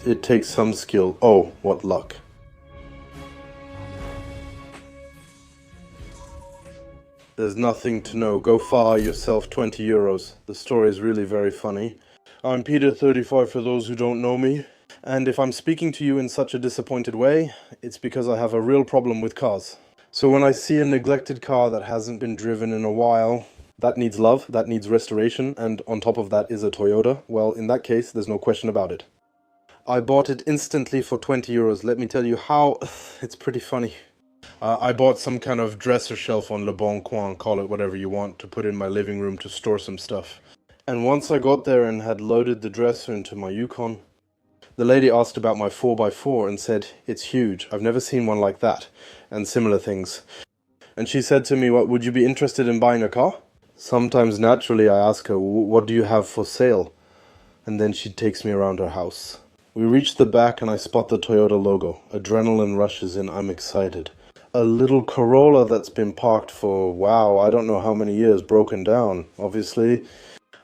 It takes some skill. Oh, what luck. There's nothing to know. Go fire yourself 20 euros. The story is really very funny. I'm Peter, 35 for those who don't know me. And if I'm speaking to you in such a disappointed way, it's because I have a real problem with cars. So when I see a neglected car that hasn't been driven in a while, that needs love, that needs restoration, and on top of that is a Toyota, well, in that case, there's no question about it. I bought it instantly for 20 euros. Let me tell you how. It's pretty funny. I bought some kind of dresser shelf on Le Bon Coin, call it whatever you want, to put in my living room to store some stuff. And once I got there and had loaded the dresser into my Yukon, the lady asked about my 4x4 and said, "It's huge, I've never seen one like that," and similar things. And she said to me, "What, would you be interested in buying a car?" Sometimes naturally I ask her, "What do you have for sale?" And then she takes me around her house. We reach the back and I spot the Toyota logo. Adrenaline rushes in, I'm excited. A little Corolla that's been parked for, wow, I don't know how many years, broken down, obviously.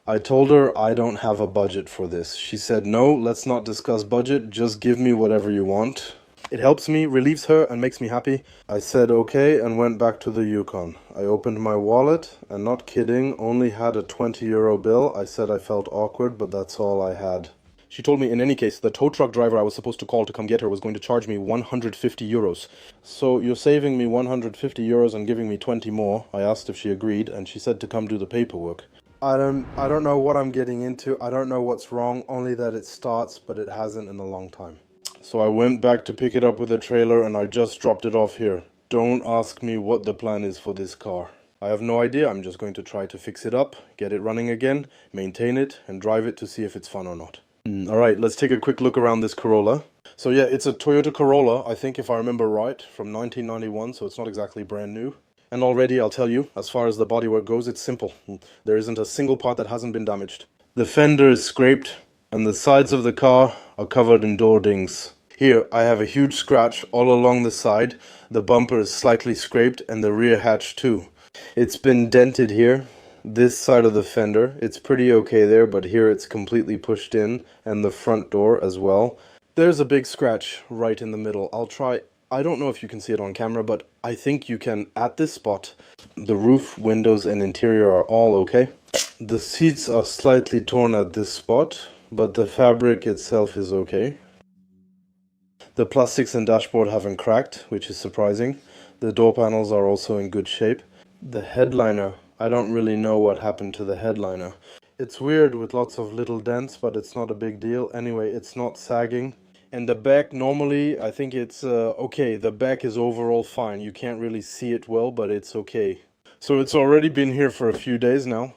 I told her I don't have a budget for this. She said, "No, let's not discuss budget, just give me whatever you want." It helps me, relieves her, and makes me happy. I said okay and went back to the Yukon. I opened my wallet and, not kidding, only had a 20 euro bill. I said I felt awkward, but that's all I had. She told me in any case the tow truck driver I was supposed to call to come get her was going to charge me 150 euros. So you're saving me 150 euros and giving me 20 more. I asked if she agreed and she said to come do the paperwork. I don't know what I'm getting into. I don't know what's wrong, only that it starts, but it hasn't in a long time. So I went back to pick it up with the trailer and I just dropped it off here. Don't ask me what the plan is for this car. I have no idea. I'm just going to try to fix it up, get it running again, maintain it, and drive it to see if it's fun or not. Alright, let's take a quick look around this Corolla. So yeah, it's a Toyota Corolla, I think if I remember right, from 1991, so it's not exactly brand new. And already, I'll tell you, as far as the bodywork goes, it's simple. There isn't a single part that hasn't been damaged. The fender is scraped, and the sides of the car are covered in door dings. Here, I have a huge scratch all along the side. The bumper is slightly scraped, and the rear hatch too. It's been dented here. This side of the fender, it's pretty okay there, but here it's completely pushed in, and the front door as well. There's a big scratch right in the middle. I don't know if you can see it on camera, but I think you can at this spot. The roof, windows, and interior are all okay. The seats are slightly torn at this spot, but the fabric itself is okay. The plastics and dashboard haven't cracked, which is surprising. The door panels are also in good shape. The headliner, I don't really know what happened to the headliner. It's weird with lots of little dents, but it's not a big deal. Anyway, it's not sagging. And the back, normally, I think it's okay. The back is overall fine. You can't really see it well, but it's okay. So it's already been here for a few days now.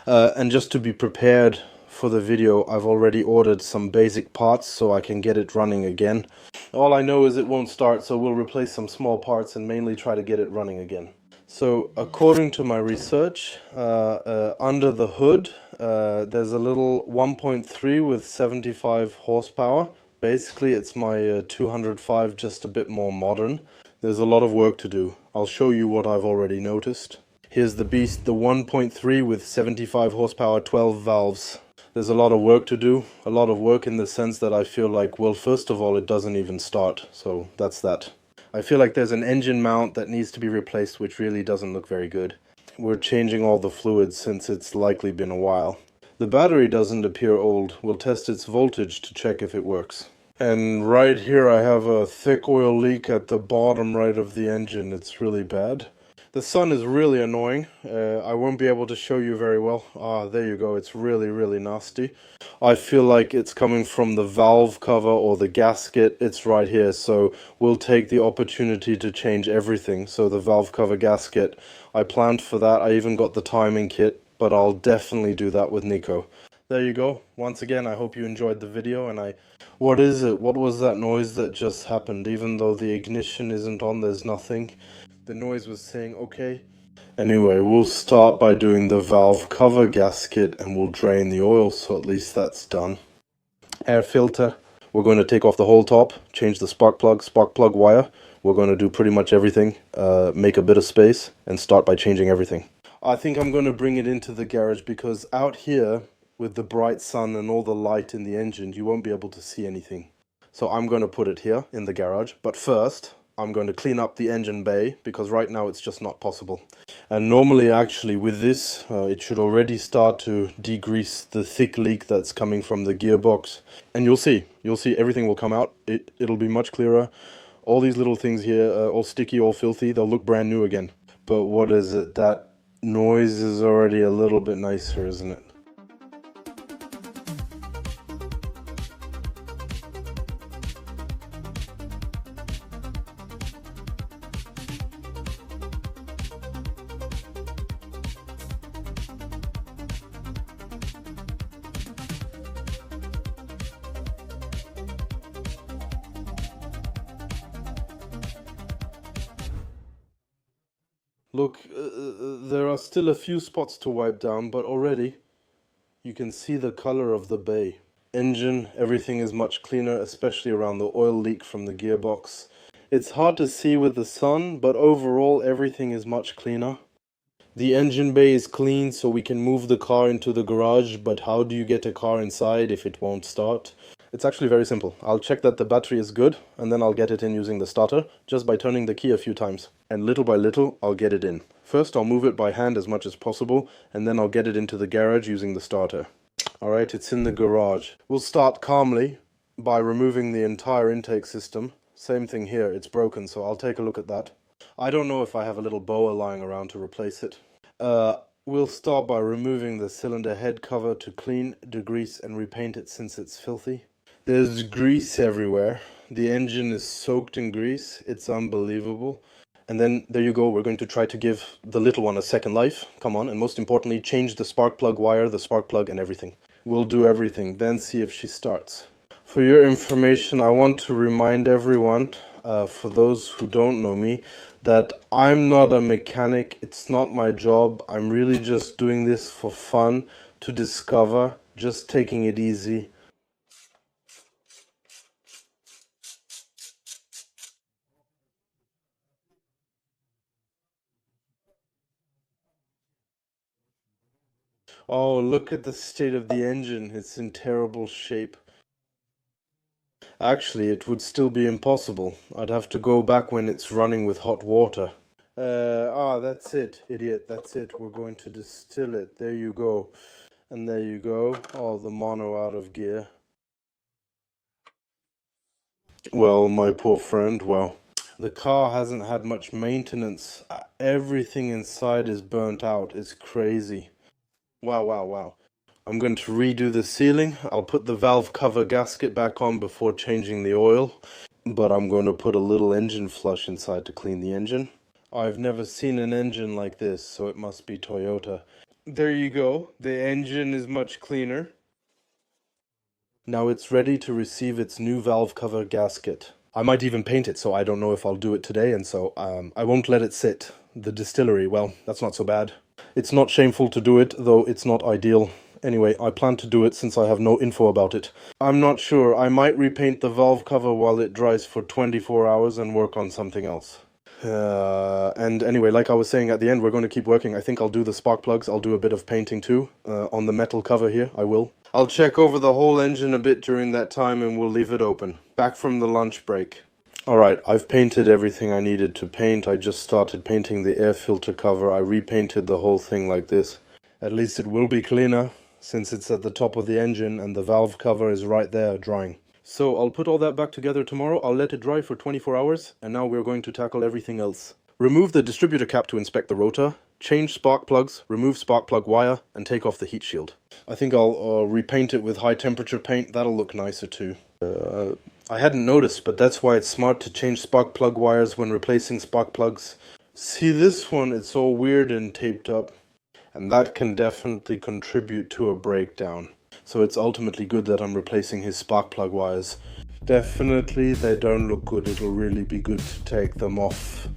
And just to be prepared for the video, I've already ordered some basic parts so I can get it running again. All I know is it won't start, so we'll replace some small parts and mainly try to get it running again. So according to my research, under the hood, there's a little 1.3 with 75 horsepower. Basically, it's my 205, just a bit more modern. There's a lot of work to do. I'll show you what I've already noticed. Here's the beast, the 1.3 with 75 horsepower, 12 valves. There's a lot of work to do. A lot of work in the sense that I feel like, well, first of all, it doesn't even start. So that's that. I feel like there's an engine mount that needs to be replaced, which really doesn't look very good. We're changing all the fluids since it's likely been a while. The battery doesn't appear old. We'll test its voltage to check if it works. And right here I have a thick oil leak at the bottom right of the engine. It's really bad. The sun is really annoying. I won't be able to show you very well. There you go. It's really, really nasty. I feel like it's coming from the valve cover or the gasket. It's right here. So we'll take the opportunity to change everything. So the valve cover gasket, I planned for that. I even got the timing kit, but I'll definitely do that with Nico. There you go. Once again, I hope you enjoyed the video. And what is it? What was that noise that just happened? Even though the ignition isn't on, there's nothing. The noise was saying okay. Anyway, we'll start by doing the valve cover gasket and we'll drain the oil, so at least that's done. Air filter, we're going to take off the whole top, change the spark plug wire. We're going to do pretty much everything, make a bit of space, and start by changing everything. I think I'm going to bring it into the garage because out here, with the bright sun and all the light in the engine, you won't be able to see anything. So I'm going to put it here in the garage. But first, I'm going to clean up the engine bay because right now it's just not possible. And normally, actually, with this, it should already start to degrease the thick leak that's coming from the gearbox. And you'll see everything will come out. It'll be much clearer. All these little things here, all sticky, all filthy, they'll look brand new again. But what is it? That noise is already a little bit nicer, isn't it? Look, there are still a few spots to wipe down, but already you can see the color of the bay. Engine, everything is much cleaner, especially around the oil leak from the gearbox. It's hard to see with the sun, but overall everything is much cleaner. The engine bay is clean, so we can move the car into the garage, but how do you get a car inside if it won't start? It's actually very simple. I'll check that the battery is good, and then I'll get it in using the starter, just by turning the key a few times. And little by little, I'll get it in. First, I'll move it by hand as much as possible, and then I'll get it into the garage using the starter. Alright, it's in the garage. We'll start calmly by removing the entire intake system. Same thing here, it's broken, so I'll take a look at that. I don't know if I have a little boa lying around to replace it. We'll start by removing the cylinder head cover to clean, degrease, and repaint it since it's filthy. There's grease everywhere. The engine is soaked in grease. It's unbelievable. And then there you go. We're going to try to give the little one a second life. Come on. And most importantly, change the spark plug wire, the spark plug, and everything. We'll do everything. Then see if she starts. For your information, I want to remind everyone, for those who don't know me, that I'm not a mechanic. It's not my job. I'm really just doing this for fun, to discover, just taking it easy. Oh, look at the state of the engine. It's in terrible shape. Actually, it would still be impossible. I'd have to go back when it's running with hot water. That's it, idiot. That's it. We're going to distill it. There you go. And there you go. Oh, the mono out of gear. Well, my poor friend, well, the car hasn't had much maintenance. Everything inside is burnt out. It's crazy. Wow, wow, wow. I'm going to redo the sealing. I'll put the valve cover gasket back on before changing the oil. But I'm going to put a little engine flush inside to clean the engine. I've never seen an engine like this, so it must be Toyota. There you go. The engine is much cleaner. Now it's ready to receive its new valve cover gasket. I might even paint it, so I don't know if I'll do it today, and so I won't let it sit. The distillery, well, that's not so bad. It's not shameful to do it, though it's not ideal. Anyway, I plan to do it since I have no info about it. I'm not sure. I might repaint the valve cover while it dries for 24 hours and work on something else. And anyway, like I was saying at the end, we're going to keep working. I think I'll do the spark plugs. I'll do a bit of painting too. On the metal cover here, I will. I'll check over the whole engine a bit during that time and we'll leave it open. Back from the lunch break. Alright, I've painted everything I needed to paint. I just started painting the air filter cover. I repainted the whole thing like this. At least it will be cleaner, since it's at the top of the engine and the valve cover is right there drying. So I'll put all that back together tomorrow. I'll let it dry for 24 hours, and now we're going to tackle everything else. Remove the distributor cap to inspect the rotor, change spark plugs, remove spark plug wire, and take off the heat shield. I think I'll repaint it with high temperature paint. That'll look nicer too. I hadn't noticed, but that's why it's smart to change spark plug wires when replacing spark plugs. See this one, it's all weird and taped up. And that can definitely contribute to a breakdown. So it's ultimately good that I'm replacing his spark plug wires. Definitely they don't look good. It'll really be good to take them off.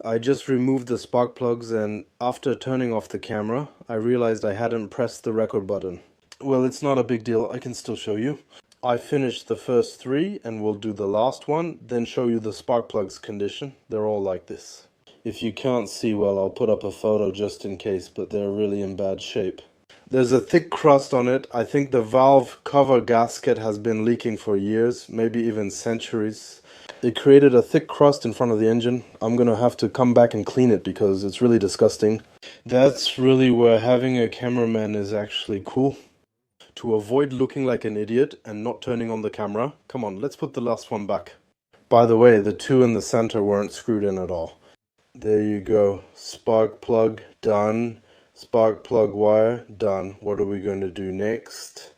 I just removed the spark plugs and after turning off the camera, I realized I hadn't pressed the record button. Well, it's not a big deal. I can still show you. I finished the first 3 and we'll do the last one, then show you the spark plugs condition. They're all like this. If you can't see well, I'll put up a photo just in case, but they're really in bad shape. There's a thick crust on it. I think the valve cover gasket has been leaking for years, maybe even centuries. It created a thick crust in front of the engine. I'm gonna have to come back and clean it because it's really disgusting. That's really where having a cameraman is actually cool. To avoid looking like an idiot and not turning on the camera. Come on, let's put the last one back. By the way, the two in the center weren't screwed in at all. There you go. Spark plug, done. Spark plug wire, done. What are we going to do next?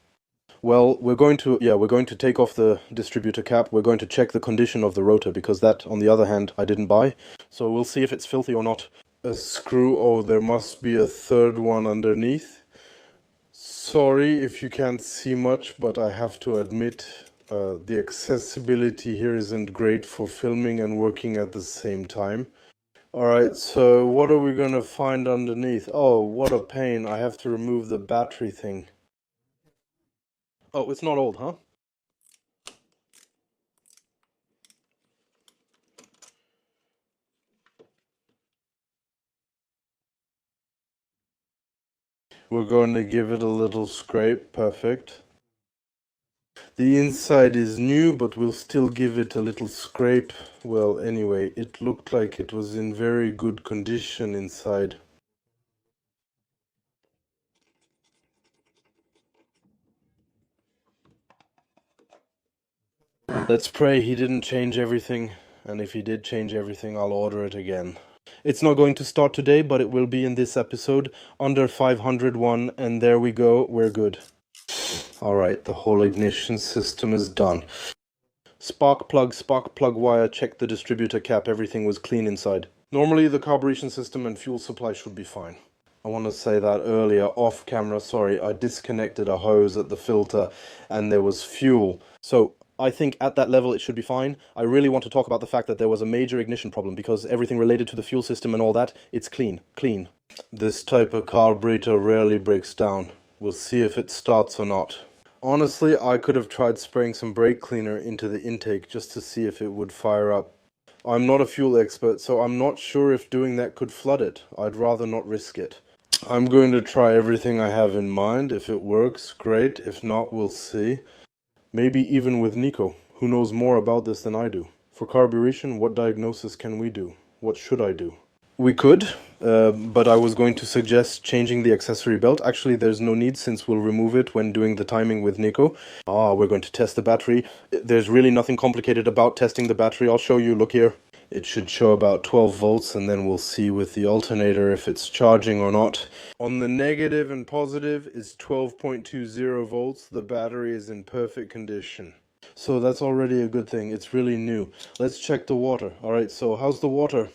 Well, we're going to take off the distributor cap. We're going to check the condition of the rotor because that, on the other hand, I didn't buy. So we'll see if it's filthy or not. A screw, oh, there must be a third one underneath. Sorry if you can't see much, but I have to admit the accessibility here isn't great for filming and working at the same time. Alright, so what are we gonna find underneath? Oh, what a pain. I have to remove the battery thing. Oh, it's not old, huh? We're going to give it a little scrape. Perfect. The inside is new, but we'll still give it a little scrape. Well, anyway, it looked like it was in very good condition inside. Let's pray he didn't change everything, and if he did change everything, I'll order it again. It's not going to start today, but it will be in this episode, under 501, and there we go, we're good. Alright, the whole ignition system is done. Spark plug wire, check the distributor cap, everything was clean inside. Normally the carburation system and fuel supply should be fine. I want to say that earlier, off camera, sorry, I disconnected a hose at the filter and there was fuel. So I think at that level it should be fine. I really want to talk about the fact that there was a major ignition problem because everything related to the fuel system and all that, it's clean. This type of carburetor rarely breaks down. We'll see if it starts or not. Honestly, I could have tried spraying some brake cleaner into the intake just to see if it would fire up. I'm not a fuel expert, so I'm not sure if doing that could flood it. I'd rather not risk it. I'm going to try everything I have in mind. If it works, great. If not, we'll see. Maybe even with Nico, who knows more about this than I do. For carburation, what diagnosis can we do? What should I do? We could, but I was going to suggest changing the accessory belt. Actually, there's no need since we'll remove it when doing the timing with Nico. We're going to test the battery. There's really nothing complicated about testing the battery. I'll show you, look here. It should show about 12 volts and then we'll see with the alternator if it's charging or not. On the negative and positive is 12.20 volts. The battery is in perfect condition. So that's already a good thing. It's really new. Let's check the water. Alright, so how's the water?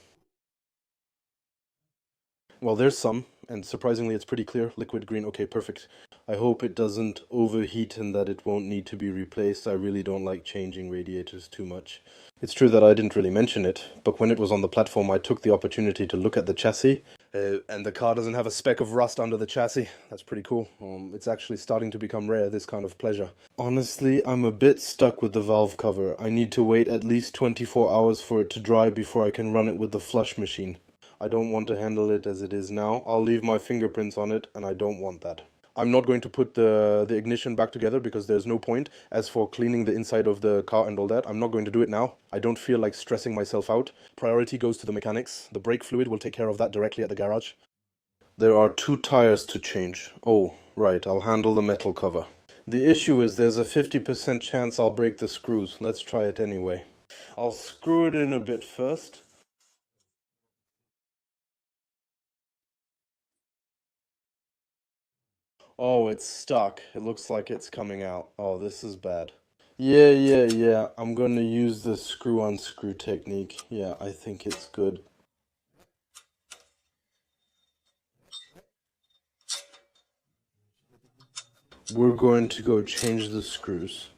Well, there's some, and surprisingly it's pretty clear, liquid green. Okay, perfect. I hope it doesn't overheat and that it won't need to be replaced. I really don't like changing radiators too much. It's true that I didn't really mention it, but when it was on the platform I took the opportunity to look at the chassis, and the car doesn't have a speck of rust under the chassis. That's pretty cool. It's actually starting to become rare, this kind of pleasure. Honestly, I'm a bit stuck with the valve cover. I need to wait at least 24 hours for it to dry before I can run it with the flush machine. I don't want to handle it as it is now. I'll leave my fingerprints on it, and I don't want that. I'm not going to put the ignition back together because there's no point. As for cleaning the inside of the car and all that, I'm not going to do it now. I don't feel like stressing myself out. Priority goes to the mechanics. The brake fluid will take care of that directly at the garage. There are 2 tires to change. Oh, right, I'll handle the metal cover. The issue is there's a 50% chance I'll break the screws. Let's try it anyway. I'll screw it in a bit first. Oh, it's stuck. It looks like it's coming out. Oh, this is bad. Yeah. I'm gonna use the screw unscrew technique. Yeah, I think it's good. We're going to go change the screws.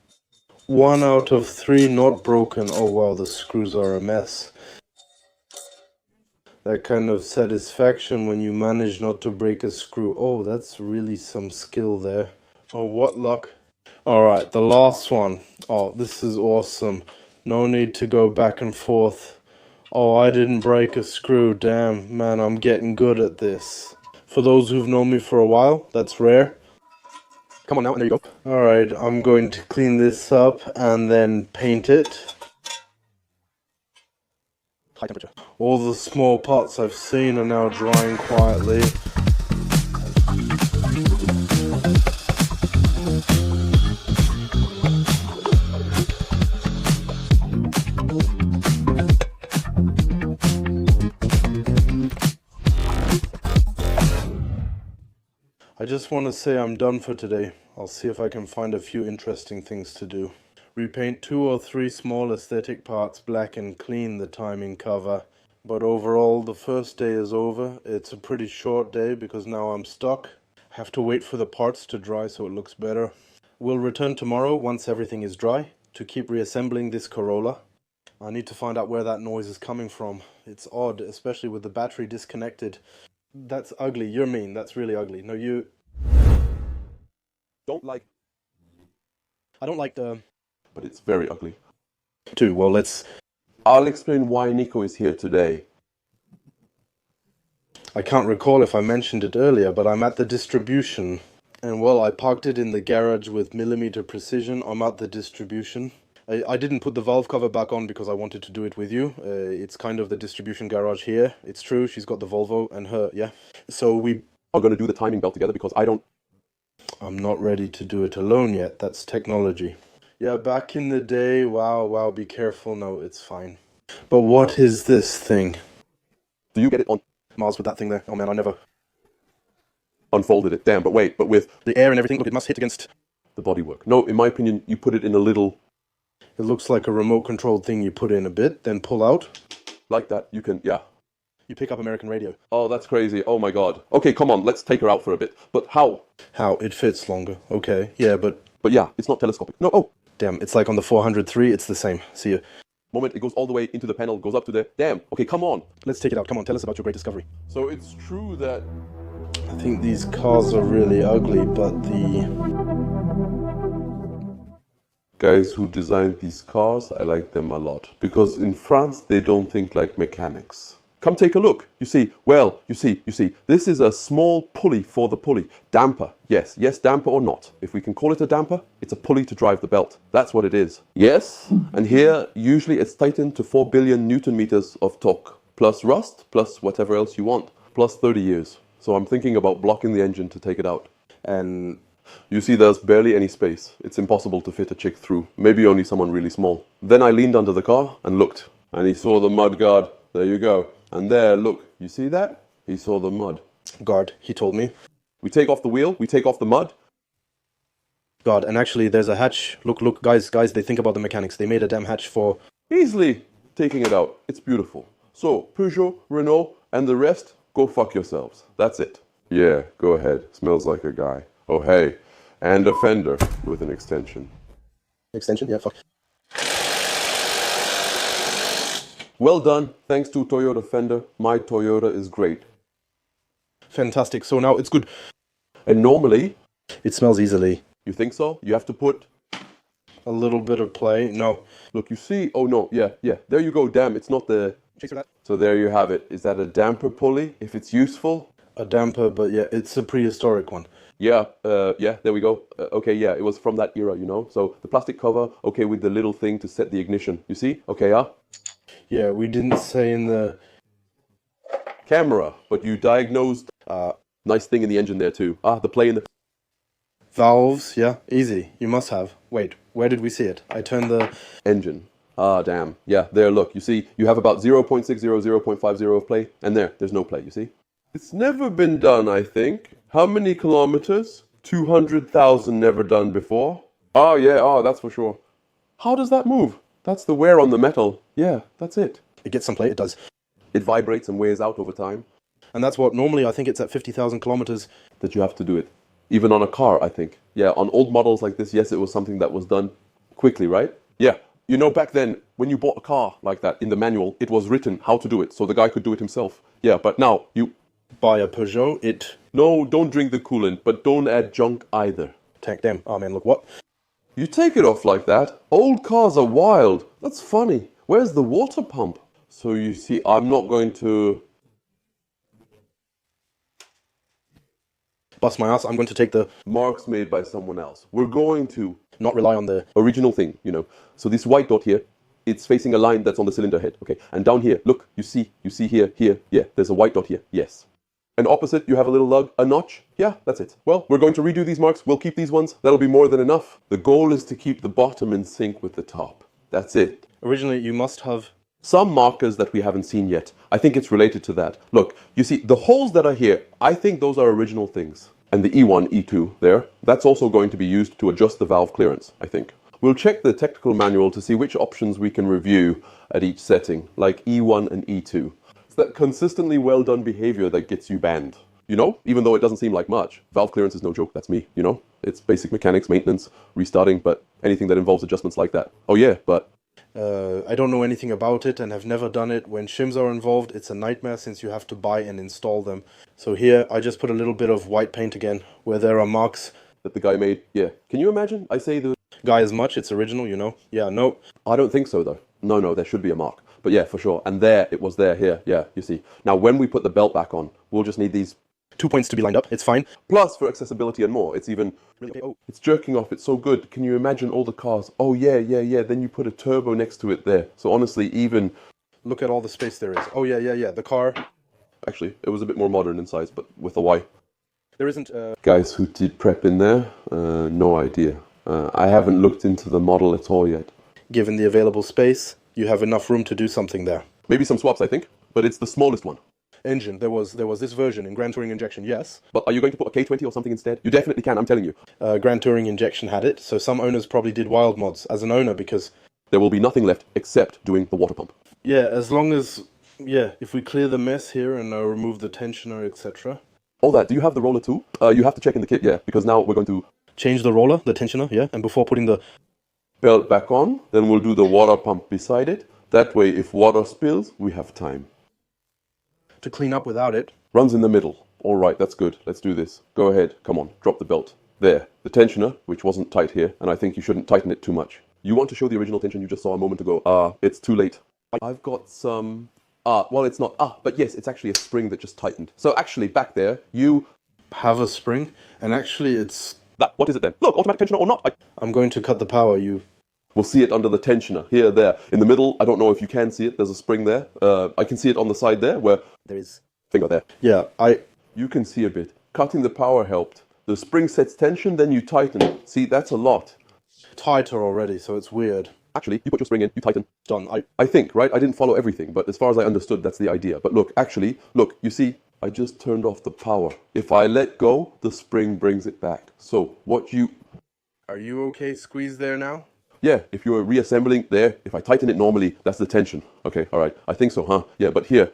1 out of 3 not broken. Oh wow, the screws are a mess. That kind of satisfaction when you manage not to break a screw. Oh, that's really some skill there. Oh, what luck. Alright, the last one. Oh, this is awesome. No need to go back and forth. Oh, I didn't break a screw. Damn, man, I'm getting good at this. For those who've known me for a while, that's rare. Come on now, and there you go. Alright, I'm going to clean this up and then paint it. High temperature. All the small parts I've seen are now drying quietly. I just want to say I'm done for today. I'll see if I can find a few interesting things to do. Repaint 2 or 3 small aesthetic parts black and clean the timing cover. But overall, the first day is over. It's a pretty short day because now I'm stuck. I have to wait for the parts to dry so it looks better. We'll return tomorrow once everything is dry to keep reassembling this Corolla. I need to find out where that noise is coming from. It's odd, especially with the battery disconnected. That's ugly. You're mean. That's really ugly. No, you don't like. I don't like the. But it's very ugly. Too. Well, I'll explain why Nico is here today. I can't recall if I mentioned it earlier, but I'm at the distribution. And well, I parked it in the garage with millimeter precision. I'm at the distribution. I didn't put the valve cover back on because I wanted to do it with you. It's kind of the distribution garage here. It's true, she's got the Volvo and her, yeah. So we are going to do the timing belt together because I'm not ready to do it alone yet. That's technology. Yeah, back in the day, wow, be careful. No, it's fine. But what is this thing? Do you get it on Mars with that thing there? Oh man, I never unfolded it. Damn, but wait, but with the air and everything, look, it must hit against the bodywork. No, in my opinion, you put it in a little. It looks like a remote-controlled thing you put in a bit, then pull out. Like that, you can, yeah. You pick up American radio. Oh, that's crazy. Oh my god. Okay, come on, let's take her out for a bit. But how? How? It fits longer. Okay, yeah, but yeah, it's not telescopic. No, oh. Damn, it's like on the 403, it's the same. See you. Moment, it goes all the way into the panel, goes up to the... Damn, okay, come on. Let's take it out. Come on, tell us about your great discovery. So it's true that... I think these cars are really ugly, but guys who designed these cars, I like them a lot. Because in France, they don't think like mechanics. Come take a look. You see, this is a small pulley for the pulley. Damper, yes, damper or not. If we can call it a damper, it's a pulley to drive the belt. That's what it is. Yes, and here, usually it's tightened to 4 billion Newton meters of torque. Plus rust, plus whatever else you want. Plus 30 years. So I'm thinking about blocking the engine to take it out. And you see there's barely any space. It's impossible to fit a chick through. Maybe only someone really small. Then I leaned under the car and looked. And he saw the mud guard. There you go. And there, look. You see that? He saw the mud. Guard, he told me. We take off the wheel. We take off the mud. God, and actually there's a hatch. Look, guys, they think about the mechanics. They made a damn hatch for... Easily taking it out. It's beautiful. So, Peugeot, Renault, and the rest, go fuck yourselves. That's it. Yeah, go ahead. Smells like a guy. Oh, hey. And a fender with an extension. Extension? Yeah, fuck. Well done. Thanks to Toyota Fender. My Toyota is great. Fantastic. So now it's good. And normally... It smells easily. You think so? You have to put... a little bit of play. No. Look, you see... Oh, no. Yeah. There you go. Damn, it's not the... Chaser that. So there you have it. Is that a damper pulley? If it's useful? A damper, but yeah, it's a prehistoric one. Yeah, there we go. Okay, yeah, it was from that era, you know. So the plastic cover, okay, with the little thing to set the ignition. You see? Okay, Yeah, we didn't say in the... camera, but you diagnosed... nice thing in the engine there too. The play in the... valves, yeah, easy. You must have. Wait, where did we see it? I turned the... engine. Damn. Yeah, there, look. You see, you have about 0.60, 0.50 of play, and there's no play, you see? It's never been done, I think. How many kilometers? 200,000 never done before. Oh, yeah, that's for sure. How does that move? That's the wear on the metal. Yeah, that's it. It gets some play, it does. It vibrates and wears out over time. And that's what, normally I think it's at 50,000 kilometers. That you have to do it. Even on a car, I think. Yeah, on old models like this, yes, it was something that was done quickly, right? Yeah. You know, back then, when you bought a car like that, in the manual, it was written how to do it, so the guy could do it himself. Yeah, but now, you... buy a Peugeot, No, don't drink the coolant, but don't add junk either. Tank them. Oh man, look, what? You take it off like that? Old cars are wild. That's funny. Where's the water pump? So you see, I'm not going to... bust my ass. I'm going to take the... Marks made by someone else. We're going to not rely on the... original thing, you know. So this white dot here, it's facing a line that's on the cylinder head, okay? And down here, look, you see here, yeah, there's a white dot here, yes. And opposite, you have a little lug, a notch, yeah, that's it. Well, we're going to redo these marks, we'll keep these ones, that'll be more than enough. The goal is to keep the bottom in sync with the top. That's it. Originally, you must have... some markers that we haven't seen yet. I think it's related to that. Look, you see, the holes that are here, I think those are original things. And the E1, E2 there, that's also going to be used to adjust the valve clearance, I think. We'll check the technical manual to see which options we can review at each setting, like E1 and E2. It's that consistently well done behavior that gets you banned. You know, even though it doesn't seem like much. Valve clearance is no joke, that's me, you know? It's basic mechanics, maintenance, restarting, but anything that involves adjustments like that. Oh yeah, but... I don't know anything about it and have never done it. When shims are involved, it's a nightmare since you have to buy and install them. So here, I just put a little bit of white paint again, where there are marks. That the guy made, yeah. Can you imagine? I say the... guy as much, it's original, you know? Yeah, no. I don't think so, though. No, there should be a mark. But yeah, for sure. And there, it was there, here, yeah, you see. Now, when we put the belt back on, we'll just need these... 2 points to be lined up, it's fine. Plus, for accessibility and more, it's even... really, oh. It's jerking off, it's so good. Can you imagine all the cars? Oh, yeah, then you put a turbo next to it there. So honestly, even... look at all the space there is. Oh, yeah, the car. Actually, it was a bit more modern in size, but with a Y. There isn't... guys who did prep in there, no idea. I haven't looked into the model at all yet. given the available space, you have enough room to do something there. Maybe some swaps, I think, but it's the smallest one. Engine, there was this version in Grand Touring Injection, yes. But are you going to put a K20 or something instead? You definitely can, I'm telling you. Grand Touring Injection had it, so some owners probably did wild mods as an owner because... there will be nothing left except doing the water pump. Yeah, as long as... yeah, if we clear the mess here and remove the tensioner, etc. All that, do you have the roller too? You have to check in the kit, yeah, because now we're going to... change the roller, the tensioner, yeah, and before putting the... belt back on, then we'll do the water pump beside it. That way, if water spills, we have time. to clean up without it. Runs in the middle. All right, that's good. Let's do this. Go ahead. Come on, drop the belt. There. The tensioner, which wasn't tight here, and I think you shouldn't tighten it too much. You want to show the original tension you just saw a moment ago. It's too late. I've got some... well, it's not... but yes, it's actually a spring that just tightened. So actually, back there, you... have a spring, and actually it's... that. What is it then? Look, automatic tensioner or not. I'm going to cut the power, you... We'll see it under the tensioner, here, there. In the middle, I don't know if you can see it, there's a spring there. I can see it on the side there, where... there is... finger there. yeah, You can see a bit. Cutting the power helped. The spring sets tension, then you tighten it. See, that's a lot. tighter already, so it's weird. Actually, you put your spring in, you tighten. Done. I think, right? I didn't follow everything, but as far as I understood, that's the idea. But look, actually, look, you see, I just turned off the power. If I let go, the spring brings it back. So, what you... Are you okay squeeze there now? yeah, if you're reassembling there, if I tighten it normally, that's the tension. Okay, all right. I think so, huh? Yeah, but here,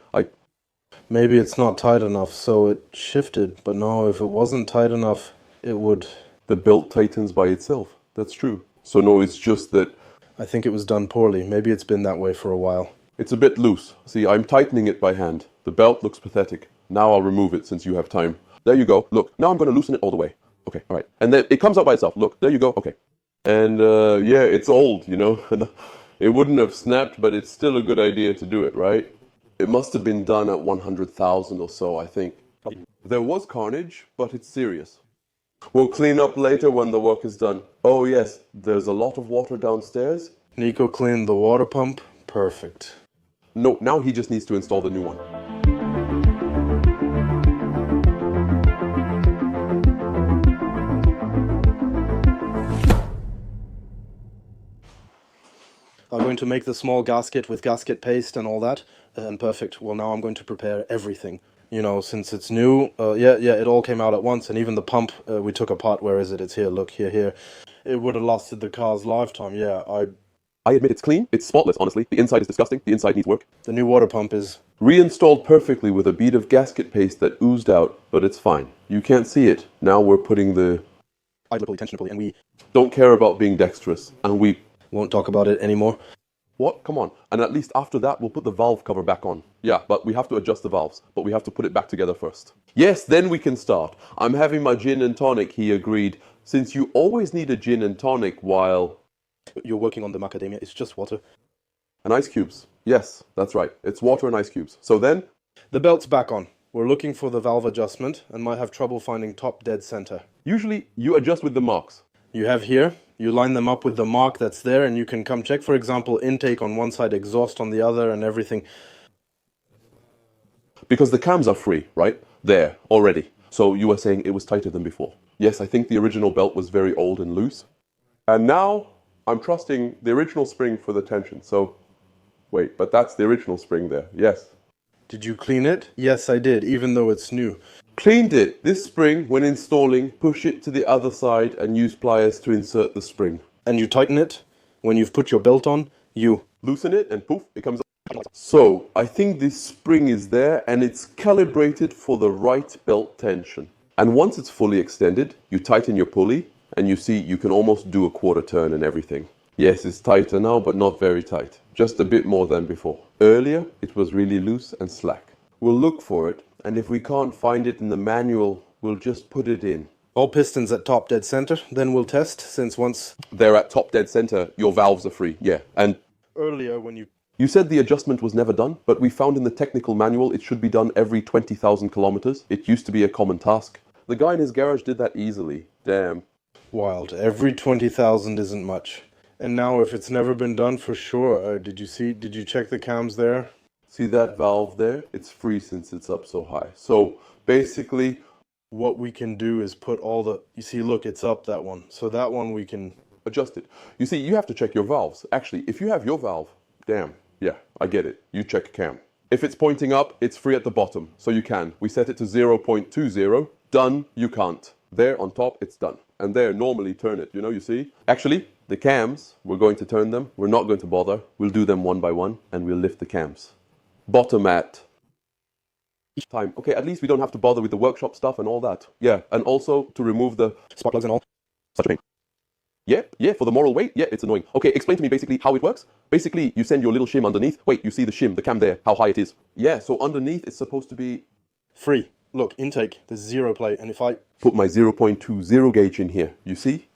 Maybe it's not tight enough, so it shifted. But no, if it wasn't tight enough, it would... the belt tightens by itself. That's true. So no, it's just that... I think it was done poorly. Maybe it's been that way for a while. it's a bit loose. See, I'm tightening it by hand. The belt looks pathetic. Now I'll remove it since you have time. There you go. Look, now I'm going to loosen it all the way. Okay, all right. And then it comes out by itself. Look, there you go. Okay. And yeah, it's old, you know. It wouldn't have snapped, but it's still a good idea to do it, right? It must have been done at 100,000 or so, I think. There was carnage, but it's serious. We'll clean up later when the work is done. Oh yes, there's a lot of water downstairs. Nico cleaned the water pump. Perfect. No, now he just needs to install the new one. I'm going to make the small gasket with gasket paste and all that. And perfect. Well, now I'm going to prepare everything. You know, since it's new, yeah, it all came out at once. And even the pump we took apart. Where is it? It's here. Look, here. It would have lasted the car's lifetime. Yeah, I admit it's clean. It's spotless, honestly. The inside is disgusting. The inside needs work. the new water pump is... Reinstalled perfectly with a bead of gasket paste that oozed out, but it's fine. You can't see it. Now we're putting the... idler pulley, tensioner pulley, and we don't care about being dexterous. And we... won't talk about it anymore. what? Come on. And at least after that, we'll put the valve cover back on. Yeah, but we have to adjust the valves. But we have to put it back together first. Yes, then we can start. I'm having my gin and tonic, he agreed. Since you always need a gin and tonic while... You're working on the macadamia. It's just water. and ice cubes. Yes, that's right. It's water and ice cubes. So then... The belt's back on. We're looking for the valve adjustment and might have trouble finding top dead center. Usually, you adjust with the marks. You have here, you line them up with the mark that's there, and you can come check, for example, intake on one side, exhaust on the other, and everything. Because the cams are free, right? There, already. So you were saying it was tighter than before. Yes, I think the original belt was very old and loose. And now, I'm trusting the original spring for the tension. So, wait, but that's the original spring there, yes. Did you clean it? Yes, I did, even though it's new. Cleaned it. This spring, when installing, push it to the other side and use pliers to insert the spring. And you tighten it. When you've put your belt on, you Loosen it and poof, it comes up. So, I think this spring is there and it's calibrated for the right belt tension. And once it's fully extended, you tighten your pulley and you see you can almost do a quarter turn and everything. Yes, it's tighter now, but not very tight. Just a bit more than before. Earlier, it was really loose and slack. We'll look for it, and if we can't find it in the manual, we'll just put it in. all pistons at top dead center. Then we'll test, since once They're at top dead center, your valves are free, yeah. And earlier when you said the adjustment was never done, but we found in the technical manual it should be done every 20,000 kilometers. It used to be a common task. The guy in his garage did that easily. Damn. wild, every 20,000 isn't much. And now if it's never been done, for sure, did you check the cams there? See that valve there? It's free since it's up so high. So basically, What we can do is put all the, you see, look, it's up, that one. So that one we can, adjust it. You see, you have to check your valves. Actually, if you have your valve, damn, yeah, I get it. You check cam. If it's pointing up, it's free at the bottom, so you can. We set it to 0.20. Done, you can't. There on top, it's done. And there, normally turn it, you see? Actually, the cams, we're going to turn them. We're not going to bother. We'll do them one by one, and we'll lift the cams. Bottom at each time. Okay, at least we don't have to bother with the workshop stuff and all that. Yeah, and also to remove the spark plugs and all. such a pain. Yeah, for the moral weight, yeah, it's annoying. Okay, explain to me basically how it works. Basically, you send your little shim underneath. Wait, you see the shim, the cam there, how high it is. Yeah, so underneath it's supposed to be... Free. Look, intake, there's zero plate, and if I Put my 0.20 gauge in here, you see?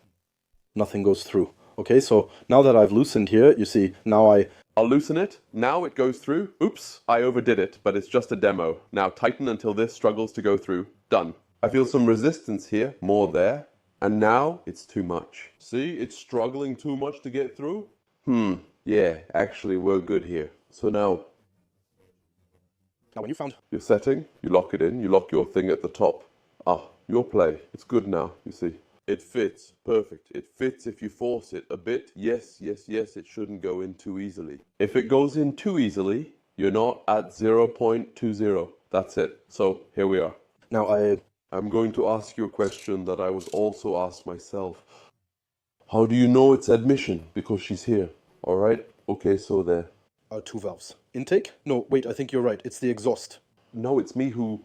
nothing goes through. Okay, so now that I've loosened here, you see, now I'll loosen it. Now it goes through. Oops, I overdid it, but it's just a demo. Now tighten until this struggles to go through. Done. I feel some resistance here, more there. And now it's too much. See, it's struggling too much to get through. Yeah, actually we're good here. So now when you found your setting, you lock it in, you lock your thing at the top. Your play. It's good now, you see. It fits, perfect. It fits if you force it a bit. Yes, it shouldn't go in too easily. If it goes in too easily, you're not at 0.20. That's it. So here we are. now I'm going to ask you a question that I was also asked myself. How do you know it's admission? Because she's here. All right? Okay, so there. two valves. Intake? No, wait, I think you're right. It's the exhaust. No, it's me who...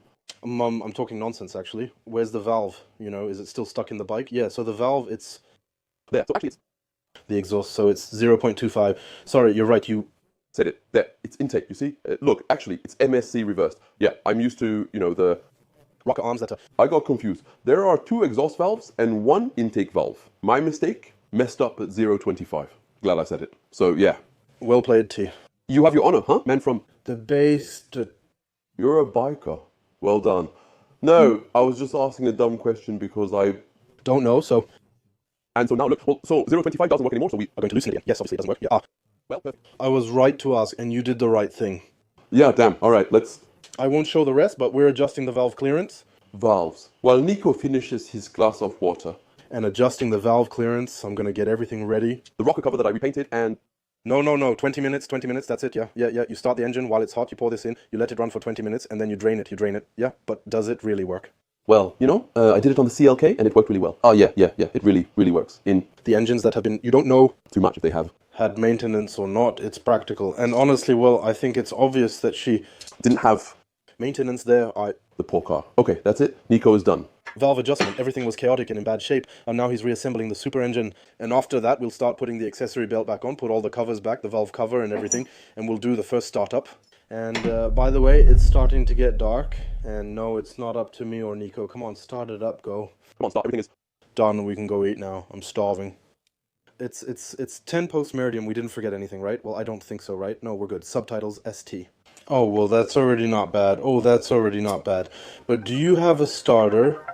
I'm talking nonsense, actually. Where's the valve? Is it still stuck in the bike? Yeah, so the valve, it's There. So actually it's... the exhaust, so it's 0.25. Sorry, you're right, you Said it. There. It's intake, you see? Look, actually, it's MSC reversed. Yeah, I'm used to, the... rocket arms that are... I got confused. There are 2 exhaust valves and 1 intake valve. My mistake, messed up at 0.25. Glad I said it. So, yeah. Well played, T. You have your honor, huh? Man from... The base to... You're a biker. Well done. No, I was just asking a dumb question because I... Don't know, so And so now look, well, so 0.25 doesn't work anymore, so we... I'm going to loosen it again. Yes, obviously it doesn't work. Yeah. Well, perfect. I was right to ask, and you did the right thing. Yeah, damn. All right, let's... I won't show the rest, but we're adjusting the valve clearance. Valves. While Nico finishes his glass of water, And adjusting the valve clearance, I'm going to get everything ready. the rocker cover that I repainted and... No, 20 minutes, that's it, yeah. You start the engine while it's hot, you pour this in, you let it run for 20 minutes, and then you drain it. Yeah, but does it really work? Well, I did it on the CLK and it worked really well. Oh, yeah, it really, really works. In The engines that have been, you don't know, too much if they have. had maintenance or not, it's practical. And honestly, well, I think it's obvious that she... Didn't have Maintenance there, the poor car. Okay, that's it. Nico is done. valve adjustment, everything was chaotic and in bad shape, and now he's reassembling the super engine, and after that we'll start putting the accessory belt back on, put all the covers back, the valve cover and everything, and we'll do the first startup. And by the way, it's starting to get dark, and no, it's not up to me or Nico. Come on, start it up, go. Come on, start. Everything is... Done, we can go eat now. I'm starving. It's 10 post meridian, we didn't forget anything, right? Well, I don't think so, right? No, we're good. Subtitles, ST. Oh, well, that's already not bad. Oh, that's already not bad. But do you have a starter?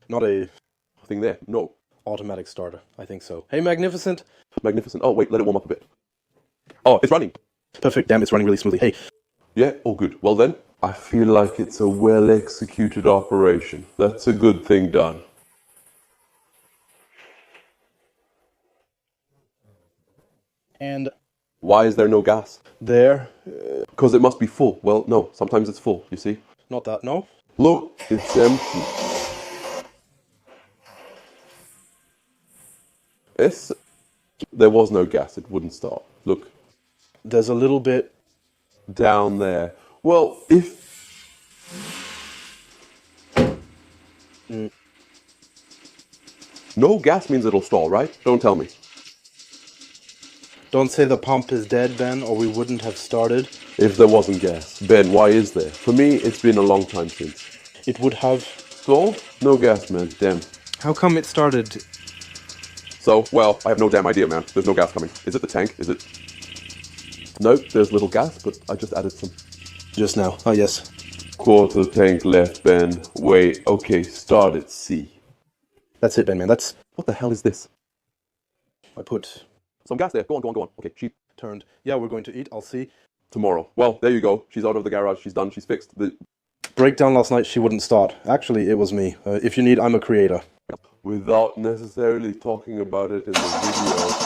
Not a Thing there. No. automatic starter. I think so. Hey, Magnificent. Magnificent. Oh, wait, let it warm up a bit. Oh, it's running. Perfect. Damn, it's running really smoothly. Hey, Yeah, all good. Well then, I feel like it's a well-executed operation. That's a good thing done. and Why is there no gas? there. Because it must be full. Well, no, sometimes it's full, you see. Not that, no? Look, it's empty. There was no gas, it wouldn't start. Look, There's a little bit. down there. Well, if... No gas means it'll stall, right? Don't tell me. Don't say the pump is dead, Ben, or we wouldn't have started. If there wasn't gas. Ben, why is there? For me, it's been a long time since. It would have. Stalled? No gas, man. Damn. How come it started? So, well, I have no damn idea, man. There's no gas coming. Is it the tank? Is it... Nope, there's little gas, but I just added some. Just now. Oh, yes. Quarter tank left, Ben. Wait, okay, start at C. That's it, Ben, man. That's. What the hell is this? I put. Some gas there. Go on, go on, go on. Okay, she... Turned. Yeah, we're going to eat. I'll see. Tomorrow. Well, there you go. She's out of the garage. She's done. She's fixed. Breakdown last night, she wouldn't start. Actually, it was me. If you need, I'm a creator. Without necessarily talking about it in the video.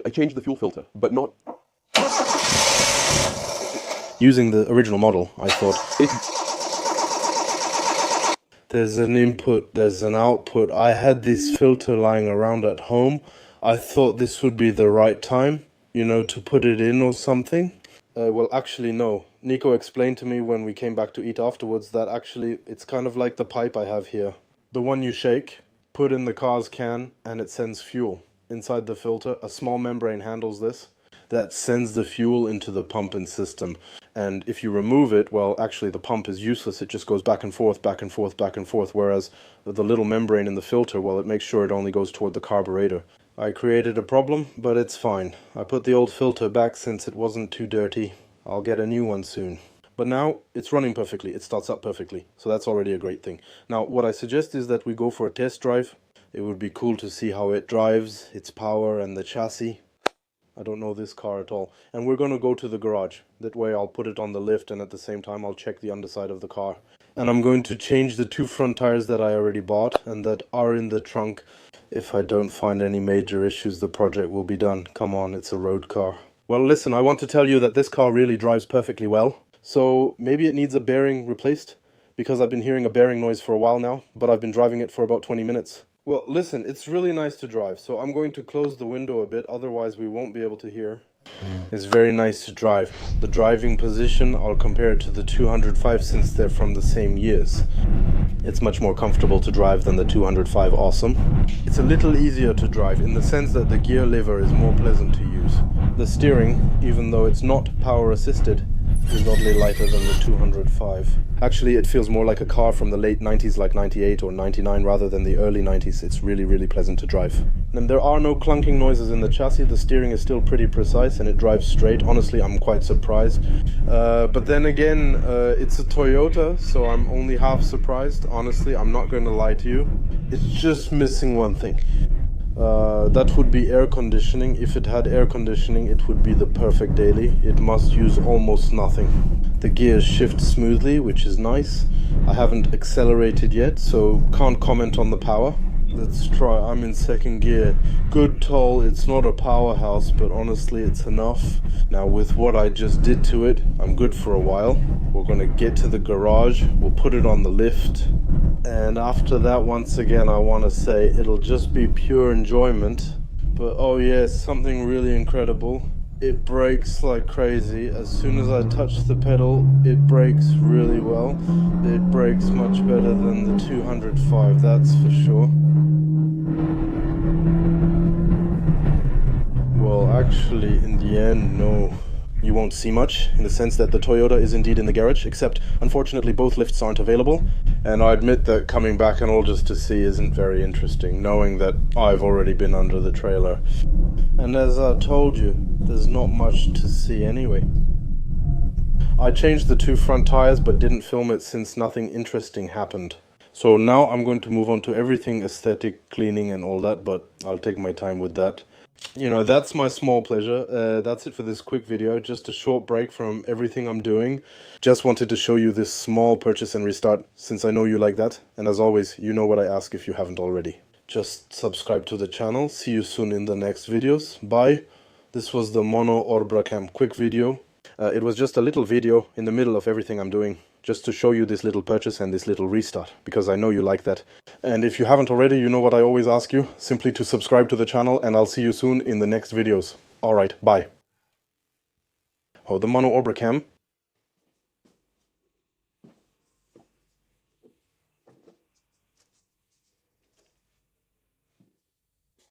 I changed the fuel filter, but not... Using the original model, I thought. It... There's an input, there's an output. I had this filter lying around at home. I thought this would be the right time, to put it in or something. Well, actually, no. Nico explained to me when we came back to eat afterwards that actually it's kind of like the pipe I have here. The one you shake, put in the car's can, and it sends fuel. Inside the filter, a small membrane handles this. That sends the fuel into the pumping system. And if you remove it, well, actually the pump is useless. It just goes back and forth, back and forth, back and forth. Whereas the little membrane in the filter, well, it makes sure it only goes toward the carburetor. I created a problem, but it's fine. I put the old filter back since it wasn't too dirty. I'll get a new one soon. But now it's running perfectly. It starts up perfectly. So that's already a great thing. Now, what I suggest is that we go for a test drive. It would be cool to see how it drives, its power and the chassis. I don't know this car at all. And we're going to go to the garage. That way I'll put it on the lift and at the same time I'll check the underside of the car. And I'm going to change the 2 front tires that I already bought and that are in the trunk. If I don't find any major issues, the project will be done. Come on, it's a road car. Well, listen, I want to tell you that this car really drives perfectly well. So maybe it needs a bearing replaced, because I've been hearing a bearing noise for a while now, but I've been driving it for about 20 minutes. Well, listen, it's really nice to drive, so I'm going to close the window a bit, otherwise we won't be able to hear. It's very nice to drive. The driving position, I'll compare it to the 205 since they're from the same years. It's much more comfortable to drive than the 205 Awesome. It's a little easier to drive in the sense that the gear lever is more pleasant to use. The steering, even though it's not power assisted, is oddly lighter than the 205. Actually, it feels more like a car from the late 90s, like 98 or 99, rather than the early 90s. It's really, really pleasant to drive. And there are no clunking noises in the chassis. The steering is still pretty precise and it drives straight. Honestly, I'm quite surprised. But then again, it's a Toyota, so I'm only half surprised. Honestly, I'm not going to lie to you. It's just missing one thing. That would be air conditioning. If it had air conditioning, it would be the perfect daily. It must use almost nothing. The gears shift smoothly, which is nice. I haven't accelerated yet, so can't comment on the power. Let's try. I'm in second gear. Good toll. It's not a powerhouse, but honestly, it's enough. Now, with what I just did to it, I'm good for a while. We're going to get to the garage. We'll put it on the lift. And after that, once again, I want to say it'll just be pure enjoyment. But oh yes, something really incredible. It brakes like crazy. As soon as I touch the pedal, it brakes really well. It brakes much better than the 205, that's for sure. Well, Actually, in the end, no. You won't see much, in the sense that the Toyota is indeed in the garage, except unfortunately both lifts aren't available. And I admit that coming back and all just to see isn't very interesting, knowing that I've already been under the trailer. And as I told you, there's not much to see anyway. I changed the 2 front tires but didn't film it since nothing interesting happened. So now I'm going to move on to everything aesthetic, cleaning and all that, but I'll take my time with that. You know, that's my small pleasure. That's it for this quick video. Just a short break from everything I'm doing. Just wanted to show you this small purchase and restart, since I know you like that. And as always, you know what I ask if you haven't already. Just subscribe to the channel. See you soon in the next videos. Bye. This was the Mono Orbra quick video. It was just a little video in the middle of everything I'm doing, just to show you this little purchase and this little restart, because I know you like that. And if you haven't already, you know what I always ask you, simply to subscribe to the channel, and I'll see you soon in the next videos. Alright, bye. Oh, the Mono Orbra